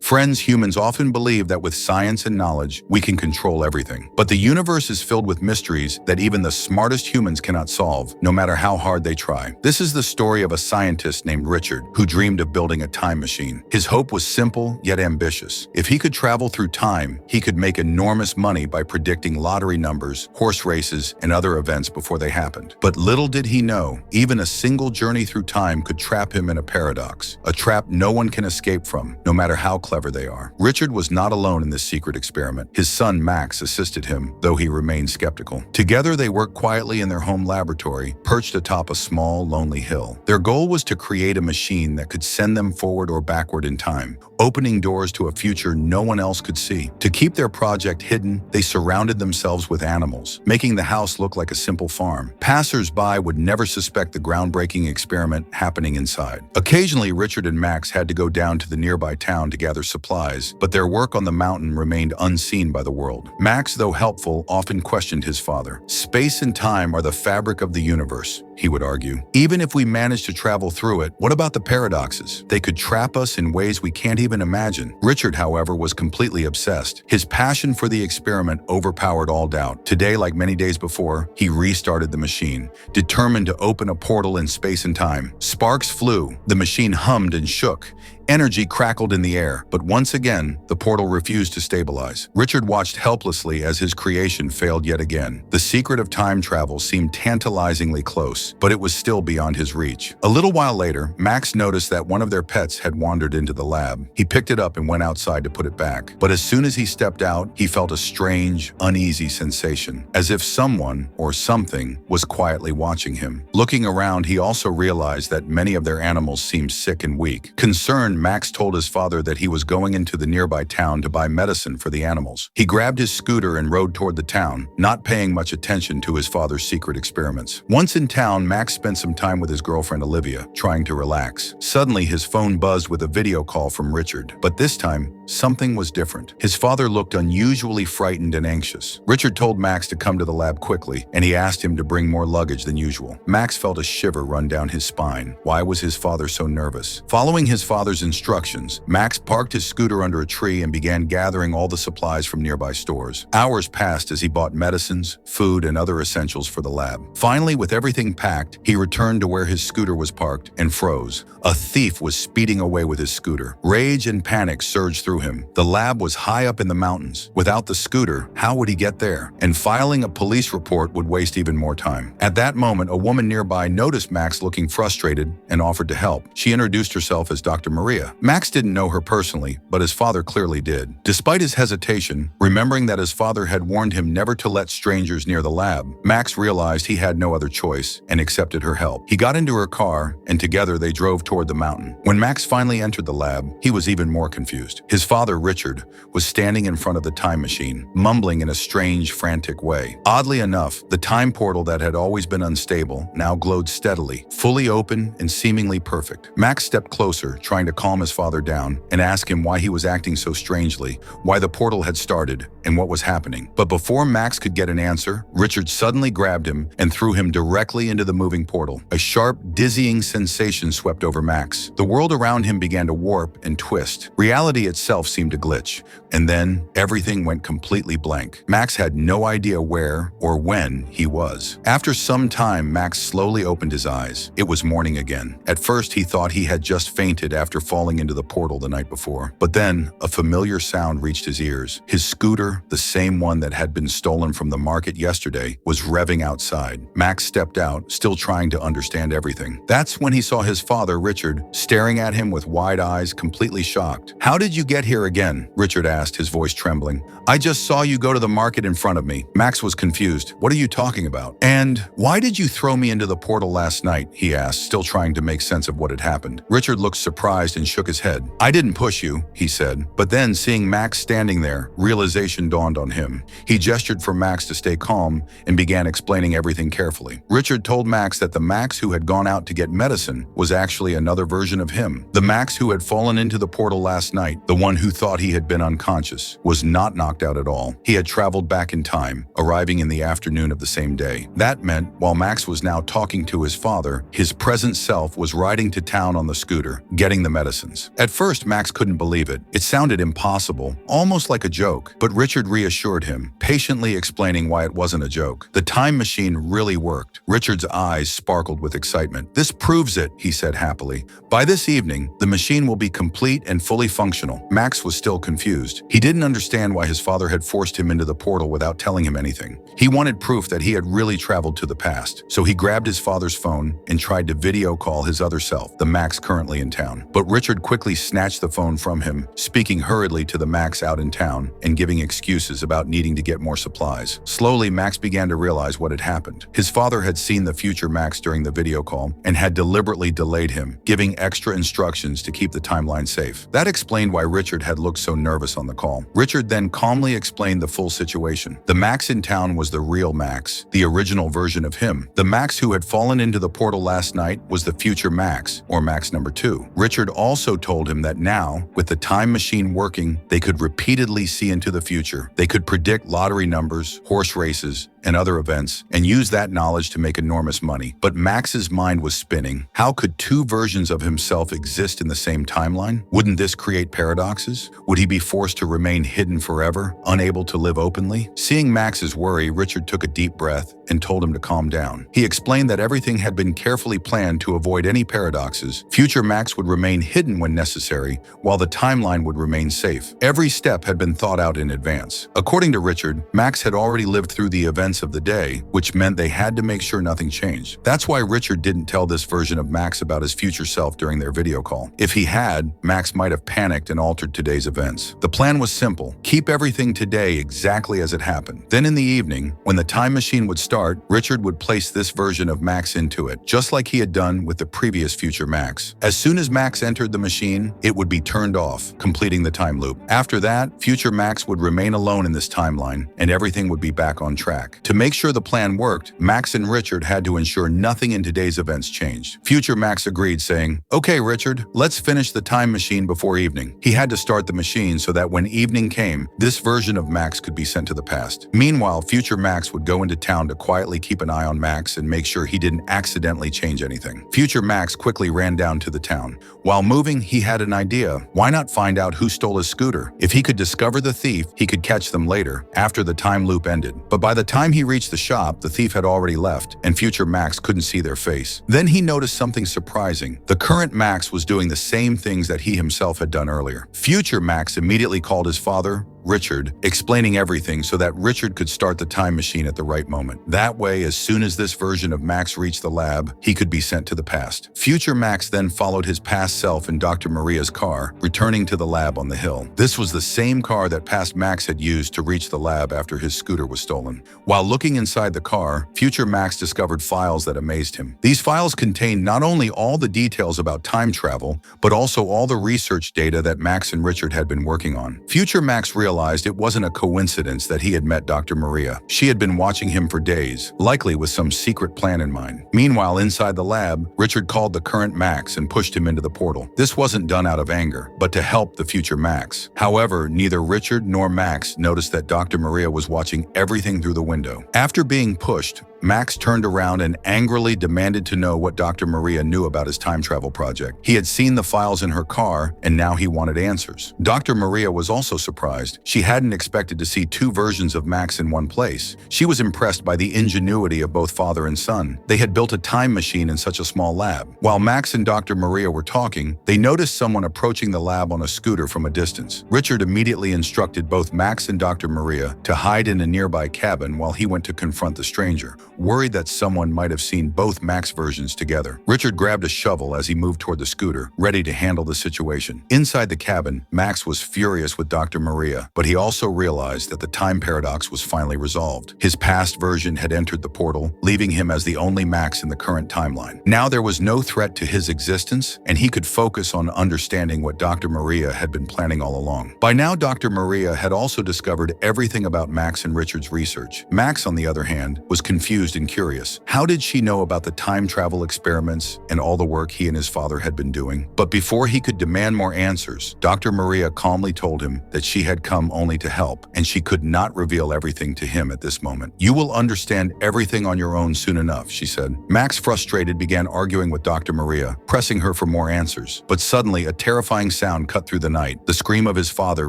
Friends, humans often believe that with science and knowledge, we can control everything. But the universe is filled with mysteries that even the smartest humans cannot solve, no matter how hard they try. This is the story of a scientist named Richard, who dreamed of building a time machine. His hope was simple, yet ambitious. If he could travel through time, he could make enormous money by predicting lottery numbers, horse races, and other events before they happened. But little did he know, even a single journey through time could trap him in a paradox, a trap no one can escape from, no matter how clever they are. Richard was not alone in this secret experiment. His son Max assisted him, though he remained skeptical. Together they worked quietly in their home laboratory, perched atop a small, lonely hill. Their goal was to create a machine that could send them forward or backward in time, opening doors to a future no one else could see. To keep their project hidden, they surrounded themselves with animals, making the house look like a simple farm. Passers-by would never suspect the groundbreaking experiment happening inside. Occasionally, Richard and Max had to go down to the nearby town to gather supplies, but their work on the mountain remained unseen by the world. Max, though helpful, often questioned his father. "Space and time are the fabric of the universe," he would argue. "Even if we manage to travel through it, what about the paradoxes? They could trap us in ways we can't even imagine." Richard, however, was completely obsessed. His passion for the experiment overpowered all doubt. Today, like many days before, he restarted the machine, determined to open a portal in space and time. Sparks flew, the machine hummed and shook. Energy crackled in the air, but once again, the portal refused to stabilize. Richard watched helplessly as his creation failed yet again. The secret of time travel seemed tantalizingly close, but it was still beyond his reach. A little while later, Max noticed that one of their pets had wandered into the lab. He picked it up and went outside to put it back. But as soon as he stepped out, he felt a strange, uneasy sensation, as if someone or something was quietly watching him. Looking around, he also realized that many of their animals seemed sick and weak. Concerned, Max told his father that he was going into the nearby town to buy medicine for the animals. He grabbed his scooter and rode toward the town, not paying much attention to his father's secret experiments. Once in town, Max spent some time with his girlfriend Olivia, trying to relax. Suddenly, his phone buzzed with a video call from Richard. But this time, something was different. His father looked unusually frightened and anxious. Richard told Max to come to the lab quickly, and he asked him to bring more luggage than usual. Max felt a shiver run down his spine. Why was his father so nervous? Following his father's instructions, Max parked his scooter under a tree and began gathering all the supplies from nearby stores. Hours passed as he bought medicines, food, and other essentials for the lab. Finally, with everything packed, he returned to where his scooter was parked and froze. A thief was speeding away with his scooter. Rage and panic surged through him. The lab was high up in the mountains. Without the scooter, how would he get there? And filing a police report would waste even more time. At that moment, a woman nearby noticed Max looking frustrated and offered to help. She introduced herself as Dr. Maria. Max didn't know her personally, but his father clearly did. Despite his hesitation, remembering that his father had warned him never to let strangers near the lab, Max realized he had no other choice and accepted her help. He got into her car, and together they drove toward the mountain. When Max finally entered the lab, he was even more confused. His father, Richard, was standing in front of the time machine, mumbling in a strange, frantic way. Oddly enough, the time portal that had always been unstable now glowed steadily, fully open and seemingly perfect. Max stepped closer, trying to calm his father down and ask him why he was acting so strangely, why the portal had started, and what was happening. But before Max could get an answer, Richard suddenly grabbed him and threw him directly into the moving portal. A sharp, dizzying sensation swept over Max. The world around him began to warp and twist. Reality itself seemed to glitch. And then everything went completely blank. Max had no idea where or when he was. After some time, Max slowly opened his eyes. It was morning again. At first, he thought he had just fainted after falling into the portal the night before. But then, a familiar sound reached his ears. His scooter, the same one that had been stolen from the market yesterday, was revving outside. Max stepped out, still trying to understand everything. That's when he saw his father, Richard, staring at him with wide eyes, completely shocked. "How did you get here again?" Richard asked, his voice trembling. "I just saw you go to the market in front of me." Max was confused. "What are you talking about? And why did you throw me into the portal last night?" he asked, still trying to make sense of what had happened. Richard looked surprised and shook his head. "I didn't push you," he said. But then, seeing Max standing there, realization dawned on him. He gestured for Max to stay calm and began explaining everything carefully. Richard told Max that the Max who had gone out to get medicine was actually another version of him. The Max who had fallen into the portal last night, the one who thought he had been unconscious, was not knocked out at all. He had traveled back in time, arriving in the afternoon of the same day. That meant, while Max was now talking to his father, his present self was riding to town on the scooter, getting the medicine medicines. At first, Max couldn't believe it. It sounded impossible, almost like a joke. But Richard reassured him, patiently explaining why it wasn't a joke. The time machine really worked. Richard's eyes sparkled with excitement. "This proves it," he said happily. "By this evening, the machine will be complete and fully functional." Max was still confused. He didn't understand why his father had forced him into the portal without telling him anything. He wanted proof that he had really traveled to the past. So he grabbed his father's phone and tried to video call his other self, the Max currently in town. But Richard quickly snatched the phone from him, speaking hurriedly to the Max out in town and giving excuses about needing to get more supplies. Slowly, Max began to realize what had happened. His father had seen the future Max during the video call and had deliberately delayed him, giving extra instructions to keep the timeline safe. That explained why Richard had looked so nervous on the call. Richard then calmly explained the full situation. The Max in town was the real Max, the original version of him. The Max who had fallen into the portal last night was the future Max, or Max number 2. Richard also told him that now, with the time machine working, they could repeatedly see into the future. They could predict lottery numbers, horse races, and other events, and use that knowledge to make enormous money. But Max's mind was spinning. How could two versions of himself exist in the same timeline? Wouldn't this create paradoxes? Would he be forced to remain hidden forever, unable to live openly? Seeing Max's worry, Richard took a deep breath and told him to calm down. He explained that everything had been carefully planned to avoid any paradoxes. Future Max would remain hidden when necessary, while the timeline would remain safe. Every step had been thought out in advance. According to Richard, Max had already lived through the events of the day, which meant they had to make sure nothing changed. That's why Richard didn't tell this version of Max about his future self during their video call. If he had, Max might have panicked and altered today's events. The plan was simple: keep everything today exactly as it happened. Then in the evening, when the time machine would start, Richard would place this version of Max into it, just like he had done with the previous future Max. As soon as Max entered the machine, it would be turned off, completing the time loop. After that, future Max would remain alone in this timeline, and everything would be back on track. To make sure the plan worked, Max and Richard had to ensure nothing in today's events changed. Future Max agreed, saying, "Okay, Richard, let's finish the time machine before evening." He had to start the machine so that when evening came, this version of Max could be sent to the past. Meanwhile, future Max would go into town to quietly keep an eye on Max and make sure he didn't accidentally change anything. Future Max quickly ran down to the town. While moving, he had an idea. Why not find out who stole his scooter? If he could discover the thief, he could catch them later, after the time loop ended. But by the time he reached the shop, the thief had already left, and future Max couldn't see their face. Then he noticed something surprising. The current Max was doing the same things that he himself had done earlier. Future Max immediately called his father, Richard, explaining everything so that Richard could start the time machine at the right moment. That way, as soon as this version of Max reached the lab, he could be sent to the past. Future Max then followed his past self in Dr. Maria's car, returning to the lab on the hill. This was the same car that past Max had used to reach the lab after his scooter was stolen. While looking inside the car, future Max discovered files that amazed him. These files contained not only all the details about time travel, but also all the research data that Max and Richard had been working on. Future Max realized it wasn't a coincidence that he had met Dr. Maria. She had been watching him for days, likely with some secret plan in mind. Meanwhile, inside the lab, Richard called the current Max and pushed him into the portal. This wasn't done out of anger, but to help the future Max. However, neither Richard nor Max noticed that Dr. Maria was watching everything through the window. After being pushed, Max turned around and angrily demanded to know what Dr. Maria knew about his time travel project. He had seen the files in her car, and now he wanted answers. Dr. Maria was also surprised. She hadn't expected to see two versions of Max in one place. She was impressed by the ingenuity of both father and son. They had built a time machine in such a small lab. While Max and Dr. Maria were talking, they noticed someone approaching the lab on a scooter from a distance. Richard immediately instructed both Max and Dr. Maria to hide in a nearby cabin while he went to confront the stranger. Worried that someone might have seen both Max versions together, Richard grabbed a shovel as he moved toward the scooter, ready to handle the situation. Inside the cabin, Max was furious with Dr. Maria, but he also realized that the time paradox was finally resolved. His past version had entered the portal, leaving him as the only Max in the current timeline. Now there was no threat to his existence, and he could focus on understanding what Dr. Maria had been planning all along. By now, Dr. Maria had also discovered everything about Max and Richard's research. Max, on the other hand, was confused confused and curious. How did she know about the time travel experiments and all the work he and his father had been doing? But before he could demand more answers, Dr. Maria calmly told him that she had come only to help, and she could not reveal everything to him at this moment. "You will understand everything on your own soon enough," she said. Max, frustrated, began arguing with Dr. Maria, pressing her for more answers. But suddenly, a terrifying sound cut through the night, the scream of his father,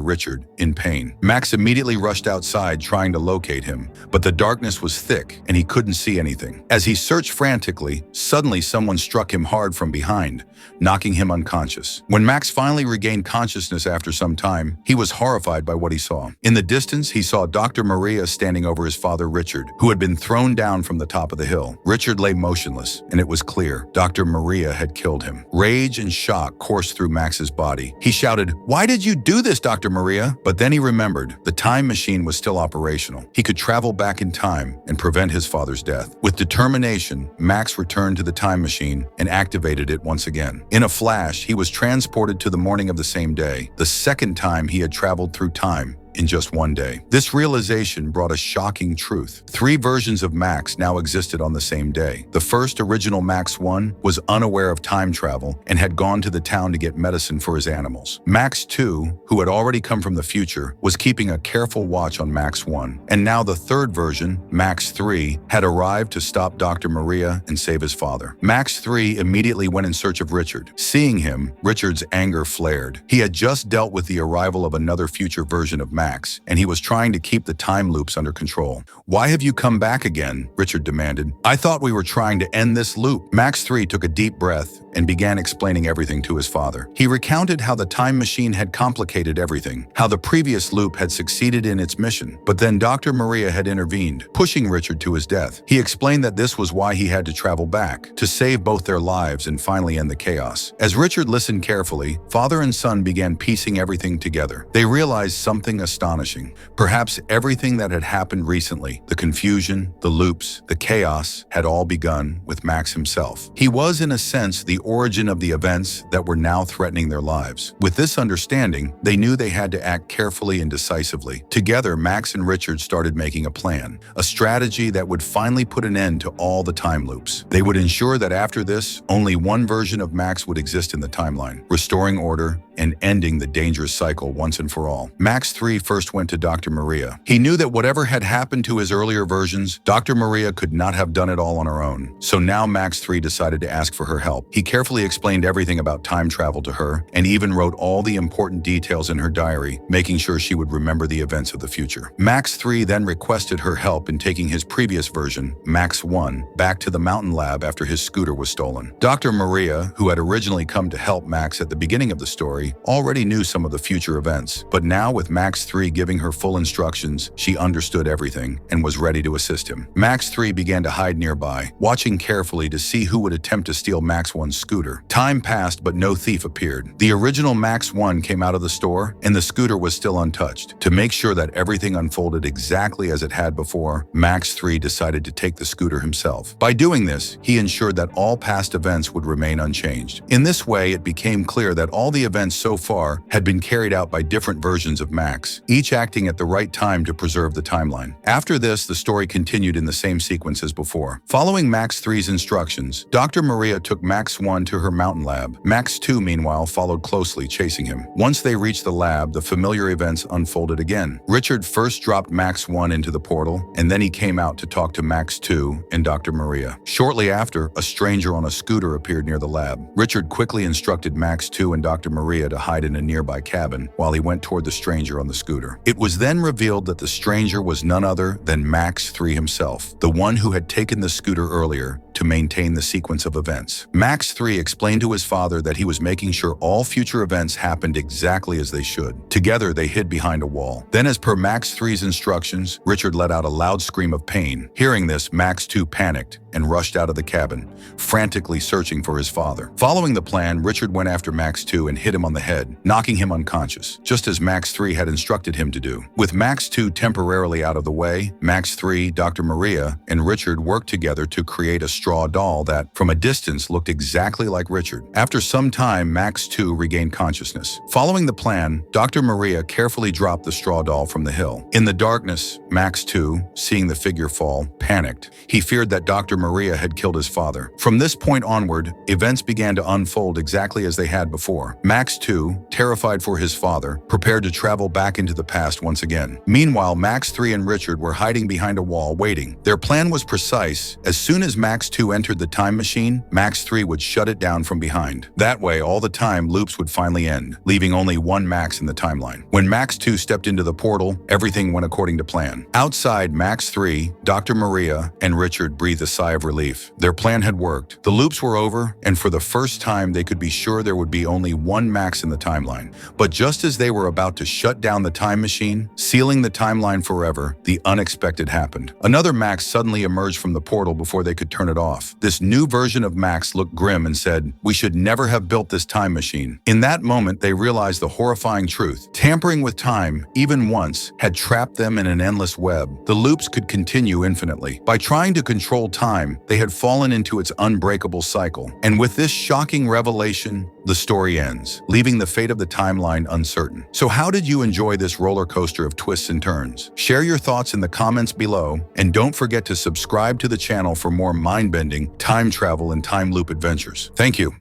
Richard, in pain. Max immediately rushed outside, trying to locate him, but the darkness was thick and he couldn't see anything. As he searched frantically, suddenly someone struck him hard from behind, knocking him unconscious. When Max finally regained consciousness after some time, he was horrified by what he saw. In the distance, he saw Dr. Maria standing over his father, Richard, who had been thrown down from the top of the hill. Richard lay motionless, and it was clear Dr. Maria had killed him. Rage and shock coursed through Max's body. He shouted, "Why did you do this, Dr. Maria?" But then he remembered the time machine was still operational. He could travel back in time and prevent his father's death. With determination, Max returned to the time machine and activated it once again. In a flash, he was transported to the morning of the same day, the second time he had traveled through time in just one day. This realization brought a shocking truth. 3 versions of Max now existed on the same day. The first, original Max 1, was unaware of time travel and had gone to the town to get medicine for his animals. Max 2, who had already come from the future, was keeping a careful watch on Max 1. And now the third version, Max 3, had arrived to stop Dr. Maria and save his father. Max 3 immediately went in search of Richard. Seeing him, Richard's anger flared. He had just dealt with the arrival of another future version of Max, and he was trying to keep the time loops under control. "Why have you come back again?" Richard demanded. "I thought we were trying to end this loop." Max 3 took a deep breath and began explaining everything to his father. He recounted how the time machine had complicated everything, how the previous loop had succeeded in its mission, but then Dr. Maria had intervened, pushing Richard to his death. He explained that this was why he had to travel back, to save both their lives and finally end the chaos. As Richard listened carefully, father and son began piecing everything together. They realized something astonishing. Perhaps everything that had happened recently, the confusion, the loops, the chaos, had all begun with Max himself. He was, in a sense, the origin of the events that were now threatening their lives. With this understanding, they knew they had to act carefully and decisively. Together, Max and Richard started making a plan, a strategy that would finally put an end to all the time loops. They would ensure that after this, only one version of Max would exist in the timeline, restoring order and ending the dangerous cycle once and for all. Max 3 first went to Dr. Maria. He knew that whatever had happened to his earlier versions, Dr. Maria could not have done it all on her own. So now Max 3 decided to ask for her help. He carefully explained everything about time travel to her and even wrote all the important details in her diary, making sure she would remember the events of the future. Max 3 then requested her help in taking his previous version, Max 1, back to the mountain lab after his scooter was stolen. Dr. Maria, who had originally come to help Max at the beginning of the story, already knew some of the future events, but now with Max 3 giving her full instructions, she understood everything and was ready to assist him. Max 3 began to hide nearby, watching carefully to see who would attempt to steal Max 1's scooter. Time passed, but no thief appeared. The original Max 1 came out of the store, and the scooter was still untouched. To make sure that everything unfolded exactly as it had before, Max 3 decided to take the scooter himself. By doing this, he ensured that all past events would remain unchanged. In this way, it became clear that all the events so far had been carried out by different versions of Max, each acting at the right time to preserve the timeline. After this, the story continued in the same sequence as before. Following Max 3's instructions, Dr. Maria took Max 1 to her mountain lab. Max 2, meanwhile, followed closely, chasing him. Once they reached the lab, the familiar events unfolded again. Richard first dropped Max 1 into the portal, and then he came out to talk to Max 2 and Dr. Maria. Shortly after, a stranger on a scooter appeared near the lab. Richard quickly instructed Max 2 and Dr. Maria to hide in a nearby cabin while he went toward the stranger on the scooter. It was then revealed that the stranger was none other than Max 3 himself, the one who had taken the scooter earlier to maintain the sequence of events. Max 3 explained to his father that he was making sure all future events happened exactly as they should. Together, they hid behind a wall. Then, as per Max 3's instructions, Richard let out a loud scream of pain. Hearing this, Max 2 panicked and rushed out of the cabin, frantically searching for his father. Following the plan, Richard went after Max 2 and hit him on the head, knocking him unconscious, just as Max 3 had instructed him to do. With Max 2 temporarily out of the way, Max 3, Dr. Maria, and Richard worked together to create a straw doll that, from a distance, looked exactly exactly like Richard. After some time, Max 2 regained consciousness. Following the plan, Dr. Maria carefully dropped the straw doll from the hill. In the darkness, Max 2, seeing the figure fall, panicked. He feared that Dr. Maria had killed his father. From this point onward, events began to unfold exactly as they had before. Max 2, terrified for his father, prepared to travel back into the past once again. Meanwhile, Max 3 and Richard were hiding behind a wall, waiting. Their plan was precise. As soon as Max 2 entered the time machine, Max 3 would shut it down from behind. That way, all the time loops would finally end, leaving only one Max in the timeline. When Max 2 stepped into the portal, everything went according to plan. Outside, Max 3, Dr. Maria, and Richard breathed a sigh of relief. Their plan had worked. The loops were over, and for the first time, they could be sure there would be only one Max in the timeline. But just as they were about to shut down the time machine, sealing the timeline forever, the unexpected happened. Another Max suddenly emerged from the portal before they could turn it off. This new version of Max looked grim and said, "We should never have built this time machine." In that moment, they realized the horrifying truth. Tampering with time, even once, had trapped them in an endless web. The loops could continue infinitely. By trying to control time, they had fallen into its unbreakable cycle. And with this shocking revelation, the story ends, leaving the fate of the timeline uncertain. So how did you enjoy this roller coaster of twists and turns? Share your thoughts in the comments below, and don't forget to subscribe to the channel for more mind-bending, time travel, and time loop adventures. Thank you.